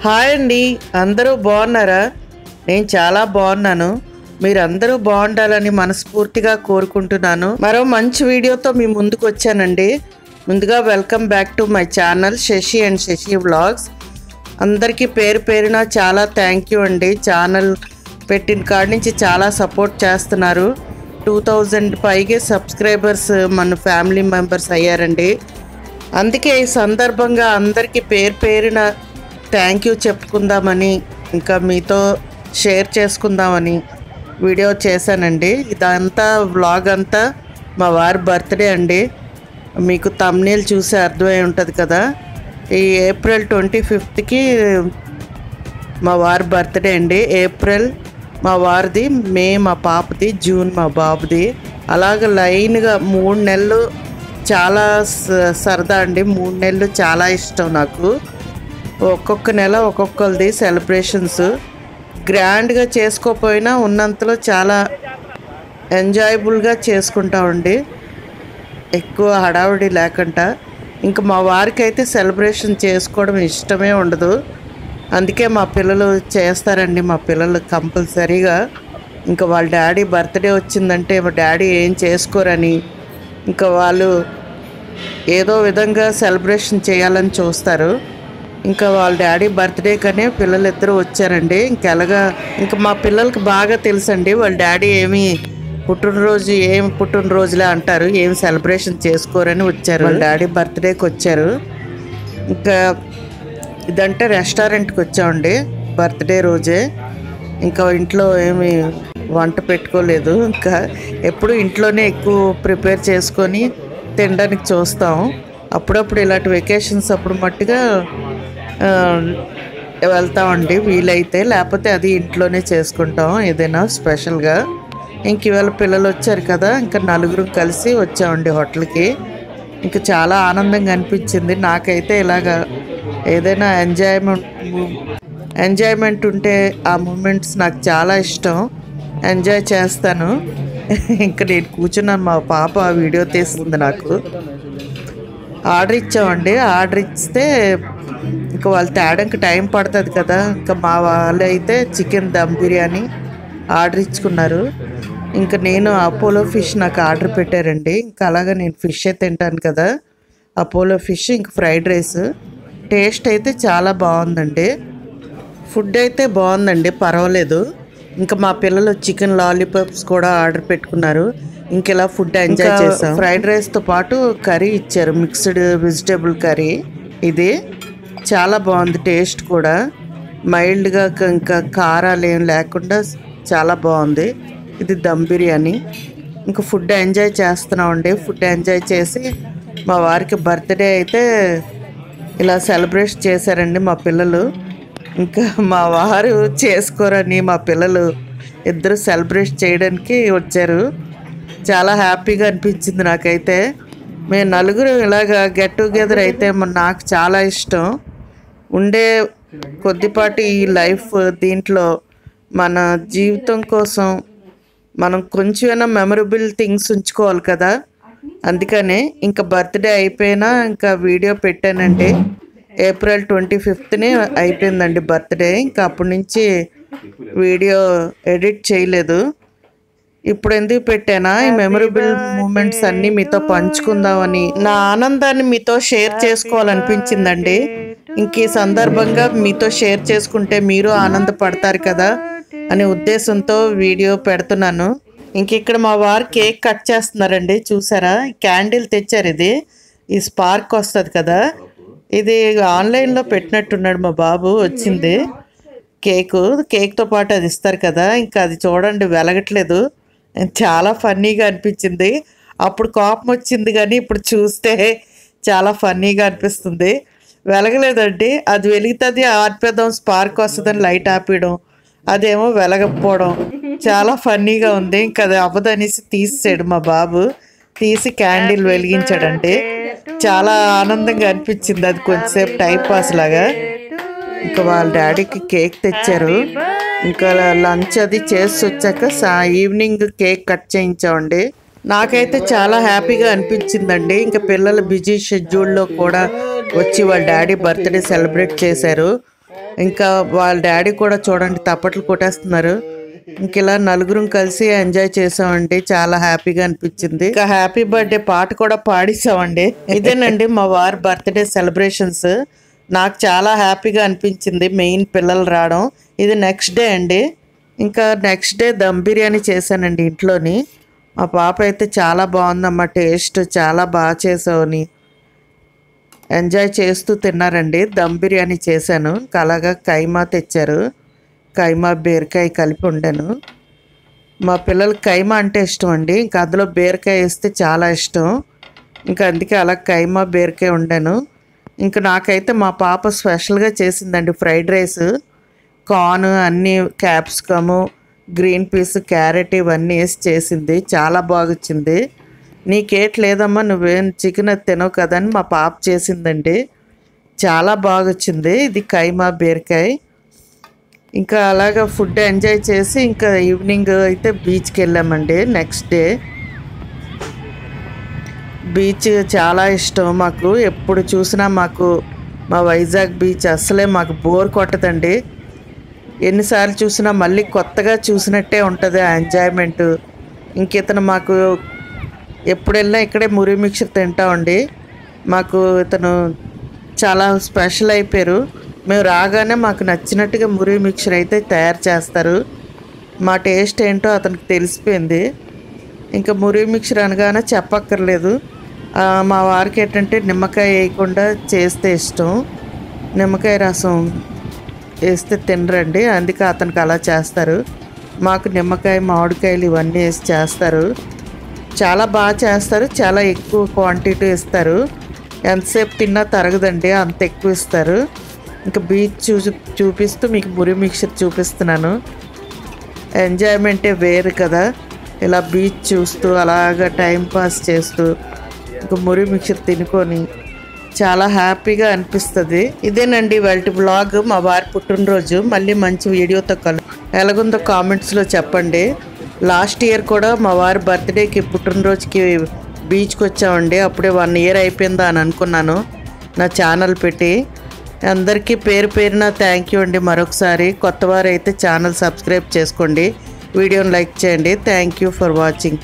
Hi అండి, అందరూ బాగున్నారా? నేను చాలా బాగున్నాను. మీరందరూ బాగుండాలని మనస్ఫూర్తిగా కోరుకుంటున్నాను. మరో మంచి వీడియోతో మీ ముందుకు వచ్చానండి. ముందుగా welcome back to my channel Shashi and Shashi vlogs. అందరికీ పేరు పేరున చాలా థ్యాంక్ యూ అండి. ఛానల్ పెట్టిన కాడి నుంచి చాలా సపోర్ట్ చేస్తున్నారు. 2000 పైగే సబ్స్క్రైబర్స్ మన ఫ్యామిలీ మెంబర్స్ అయ్యారండి. అందుకే ఈ సందర్భంగా అందరికీ పేరు పేరున థ్యాంక్ యూ చెప్పుకుందామని, ఇంకా మీతో షేర్ చేసుకుందామని వీడియో చేశానండి. ఇదంతా వ్లాగ్ అంతా మా వారి బర్త్డే అండి. మీకు థంబ్నెయిల్ చూసి అర్థమై ఉంటుంది కదా. ఈ ఏప్రిల్ 25కి మా వారి బర్త్డే అండి. ఏప్రిల్ మా వారిది, మే మా పాపది, జూన్ మా బాబుది. అలాగ లైన్గా 3 నెలలు చాలా సరదా అండి. 3 నెలలు చాలా ఇష్టం నాకు. ఒక్కొక్క నెల ఒక్కొక్కరిది సెలబ్రేషన్స్. గ్రాండ్గా చేసుకోకపోయినా ఉన్నంతలో చాలా ఎంజాయబుల్గా చేసుకుంటామండి, ఎక్కువ హడావుడి లేకుండా. ఇంకా మా వారికి అయితే సెలబ్రేషన్ చేసుకోవడం ఇష్టమే ఉండదు. అందుకే మా పిల్లలు చేస్తారండి. మా పిల్లలు కంపల్సరీగా ఇంకా వాళ్ళ డాడీ బర్త్డే వచ్చిందంటే మా డాడీ ఏం చేసుకోరని ఇంకా వాళ్ళు ఏదో విధంగా సెలబ్రేషన్ చేయాలని చూస్తారు. ఇంకా వాళ్ళ డాడీ బర్త్డే కనే పిల్లలు ఇద్దరు వచ్చారండి. ఇంకా మా పిల్లలకి బాగా తెలుసండి వాళ్ళ డాడీ ఏమి పుట్టినరోజులే అంటారు, ఏం సెలబ్రేషన్ చేసుకోరని వచ్చారు. వాళ్ళ డాడీ బర్త్డేకి వచ్చారు. ఇంకా ఇదంటే రెస్టారెంట్కి వచ్చామండి బర్త్డే రోజే. ఇంకా ఇంట్లో ఏమి వంట పెట్టుకోలేదు. ఇంకా ఎప్పుడు ఇంట్లోనే ఎక్కువ ప్రిపేర్ చేసుకొని తినడానికి చూస్తాం. అప్పుడప్పుడు ఇలాంటి వెకేషన్స్ అప్పుడు మట్టుగా వెళ్తామండి వీలైతే, లేకపోతే అది ఇంట్లోనే చేసుకుంటాం ఏదైనా స్పెషల్గా. ఇంక ఇవాళ పిల్లలు వచ్చారు కదా, ఇంకా నలుగురు కలిసి వచ్చామండి హోటల్కి. ఇంకా చాలా ఆనందంగా అనిపించింది నాకైతే. ఇలాగా ఏదైనా ఎంజాయ్మెంట్ ఉంటే ఆ మూమెంట్స్ నాకు చాలా ఇష్టం, ఎంజాయ్ చేస్తాను. ఇంకా నేను కూర్చున్నాను, మా పాప వీడియో తీస్తుంది నాకు. ఆర్డర్ ఇచ్చామండి. ఆర్డర్ ఇస్తే ఇంకా వాళ్ళు తేడానికి టైం పడుతుంది కదా. ఇంకా మా వాళ్ళు అయితే చికెన్ దమ్ బిర్యానీ ఆర్డర్ ఇచ్చుకున్నారు. ఇంకా నేను అపోలో ఫిష్ నాకు ఆర్డర్ పెట్టారండి. ఇంకా అలాగా నేను ఫిష్ తింటాను కదా, అపోలో ఫిష్. ఇంకా ఫ్రైడ్ రైస్. టేస్ట్ అయితే చాలా బాగుందండి. ఫుడ్ అయితే బాగుందండి, పర్వాలేదు. ఇంకా మా పిల్లలు చికెన్ లాలీపాప్స్ కూడా ఆర్డర్ పెట్టుకున్నారు. ఇంక ఇలా ఫుడ్ ఎంజాయ్ చేసాం. ఫ్రైడ్ రైస్తో పాటు కర్రీ ఇచ్చారు, మిక్స్డ్ వెజిటేబుల్ కర్రీ. ఇది చాలా బాగుంది, టేస్ట్ కూడా మైల్డ్గా, ఇంకా కారాలు ఏం లేకుండా చాలా బాగుంది. ఇది దమ్ బిర్యానీ. ఇంకా ఫుడ్ ఎంజాయ్ చేస్తున్నామండి. ఫుడ్ ఎంజాయ్ చేసి మా వారికి బర్త్డే అయితే ఇలా సెలబ్రేట్ చేశారండి మా పిల్లలు. ఇంకా మా వారు చేసుకోరని మా పిల్లలు ఇద్దరు సెలబ్రేట్ చేయడానికి వచ్చారు. చాలా హ్యాపీగా అనిపించింది నాకైతే. మేము నలుగురు ఇలాగ గెట్ టుగెదర్ అయితే నాకు చాలా ఇష్టం. ఉండే కొద్దిపాటి ఈ లైఫ్ దీంట్లో మన జీవితం కోసం మనం కొంచెమైనా మెమరబుల్ థింగ్స్ ఉంచుకోవాలి కదా. అందుకనే ఇంకా బర్త్డే అయిపోయినా ఇంకా వీడియో పెట్టానండి. ఏప్రిల్ 25నే అయిపోయిందండి బర్త్డే. ఇంకా అప్పటి నుంచి వీడియో ఎడిట్ చేయలేదు. ఇప్పుడు ఎందుకు పెట్టానా, ఈ మెమరబుల్ మూమెంట్స్ అన్నీ మీతో పంచుకుందామని, నా ఆనందాన్ని మీతో షేర్ చేసుకోవాలనిపించిందండి. ఇంక ఈ సందర్భంగా మీతో షేర్ చేసుకుంటే మీరు ఆనందపడతారు కదా అనే ఉద్దేశంతో వీడియో పెడుతున్నాను. ఇంక ఇక్కడ మా వారు కేక్ కట్ చేస్తున్నారండి. చూసారా, క్యాండిల్ తెచ్చారు. ఇది ఈ స్పార్క్ వస్తుంది కదా, ఇది ఆన్లైన్లో పెట్టినట్టున్నాడు మా బాబు. వచ్చింది కేక్తో పాటు అది ఇస్తారు కదా, ఇంకా అది చూడండి వెలగట్లేదు. చాలా ఫన్నీగా అనిపించింది. అప్పుడు కోపం వచ్చింది కానీ ఇప్పుడు చూస్తే చాలా ఫన్నీగా అనిపిస్తుంది. వెలగలేదండి. అది వెలుగుతుంది ఆర్పేద్దాం స్పార్క్ వస్తుందని లైట్ ఆపేయడం, అదేమో వెలగకపోవడం చాలా ఫన్నీగా ఉంది. ఇంకా అది అవ్వదనేసి తీసాడు మా బాబు. తీసి క్యాండిల్ వెలిగించాడంటే చాలా ఆనందంగా అనిపించింది. అది కొంచెంసేపు టైం పాస్ లాగా. ఇంకా వాళ్ళ డాడీకి కేక్ తెచ్చారు. ఇంకా లంచ్ అది చేసి వచ్చాక ఈవినింగ్ కేక్ కట్ చేయించామండి. నాకైతే చాలా హ్యాపీగా అనిపించిందండి. ఇంకా పిల్లల బిజీ షెడ్యూల్లో కూడా వచ్చి వాళ్ళ డాడీ బర్త్డే సెలబ్రేట్ చేశారు. ఇంకా వాళ్ళ డాడీ కూడా చూడండి తప్పట్లు కొట్టేస్తున్నారు. ఇంక ఇలా నలుగురం కలిసి ఎంజాయ్ చేసామండి. చాలా హ్యాపీగా అనిపించింది. ఇంకా హ్యాపీ బర్త్డే పాట కూడా పాడిస్తామండి. ఇదేనండి మా వారి బర్త్డే సెలబ్రేషన్స్. నాకు చాలా హ్యాపీగా అనిపించింది మెయిన్ పిల్లలు రావడం. ఇది నెక్స్ట్ డే అండి. ఇంకా నెక్స్ట్ డే దమ్ బిర్యానీ చేశానండి ఇంట్లోని. మా పాప అయితే చాలా బాగుందమ్మా, టేస్ట్ చాలా బాగా చేసావని ఎంజాయ్ చేస్తూ తిన్నారండి. దమ్ బిర్యానీ చేశాను. ఇంకా అలాగా కైమా తెచ్చారు. కైమా బీరకాయ కలిపి వండాను. మా పిల్లలకి కైమా అంటే ఇష్టం అండి. ఇంకా అందులో బీరకాయ వేస్తే చాలా ఇష్టం. ఇంకా అందుకే అలా కైమా బీరకాయ వండాను. ఇంకా నాకైతే మా పాప స్పెషల్గా చేసిందండి ఫ్రైడ్ రైస్. కార్న్ అన్నీ క్యాప్సికము, గ్రీన్ పీస్, క్యారెట్ ఇవన్నీ వేసి చేసింది. చాలా బాగా వచ్చింది. నీకేట్ లేదమ్మా, నువ్వేం చికెన్ అది తినవు కదా అని మా పాప చేసిందండి. చాలా బాగా వచ్చింది. ఇది కైమా బీరకాయ. ఇంకా అలాగా ఫుడ్ ఎంజాయ్ చేసి ఇంకా ఈవినింగ్ అయితే బీచ్కి వెళ్ళామండి. నెక్స్ట్ డే బీచ్ చాలా ఇష్టం మాకు. ఎప్పుడు చూసినా మాకు మా వైజాగ్ బీచ్ అస్సలే మాకు బోర్ కొట్టదండి. ఎన్నిసార్లు చూసినా మళ్ళీ కొత్తగా చూసినట్టే ఉంటుంది ఆ ఎంజాయ్మెంట్. ఇంకితను మాకు ఎప్పుడు వెళ్ళినా ఇక్కడే మురి మిక్చర్ తింటామండి. మాకు ఇతను చాలా స్పెషల్ అయిపోయారు. మేము రాగానే మాకు నచ్చినట్టుగా మురి మిక్చర్ అయితే తయారు చేస్తారు. మా టేస్ట్ ఏంటో అతనికి తెలిసిపోయింది. ఇంకా మురి మిక్చర్ అనగానే చెప్పక్కర్లేదు. మా వారికి ఏంటంటే నిమ్మకాయ వేయకుండా చేస్తే ఇష్టం. నిమ్మకాయ రసం వేస్తే తినరండి, అందుకే అతనికి అలా చేస్తారు. మాకు నిమ్మకాయ, మామిడికాయలు ఇవన్నీ వేసి చేస్తారు. చాలా బాగా చేస్తారు. చాలా ఎక్కువ క్వాంటిటీ ఇస్తారు. ఎంతసేపు తిన్నా తరగదండి, అంత ఎక్కువ ఇస్తారు. ఇంకా బీచ్ చూపిస్తూ మీకు మురి మిక్చర్ చూపిస్తున్నాను. ఎంజాయ్మెంటే వేరు కదా, ఇలా బీచ్ చూస్తూ అలాగా టైంపాస్ చేస్తూ ఇంకా మురి మిక్చర్ తినుకొని చాలా హ్యాపీగా అనిపిస్తుంది. ఇదేనండి వాళ్ళ బ్లాగ్. మా వారి పుట్టినరోజు. మళ్ళీ మంచి వీడియోతో ఎలాగుందో కామెంట్స్లో చెప్పండి. లాస్ట్ ఇయర్ కూడా మా వారి బర్త్డేకి పుట్టినరోజుకి బీచ్కి వచ్చామండి. అప్పుడే 1 year అయిపోయిందా అని అనుకున్నాను నా ఛానల్ పెట్టి. అందరికీ పేరు పేరున థ్యాంక్ యూ అండి. మరొకసారి కొత్త వారు అయితే ఛానల్ సబ్స్క్రైబ్ చేసుకోండి, వీడియోని లైక్ చేయండి. Thank you for watching.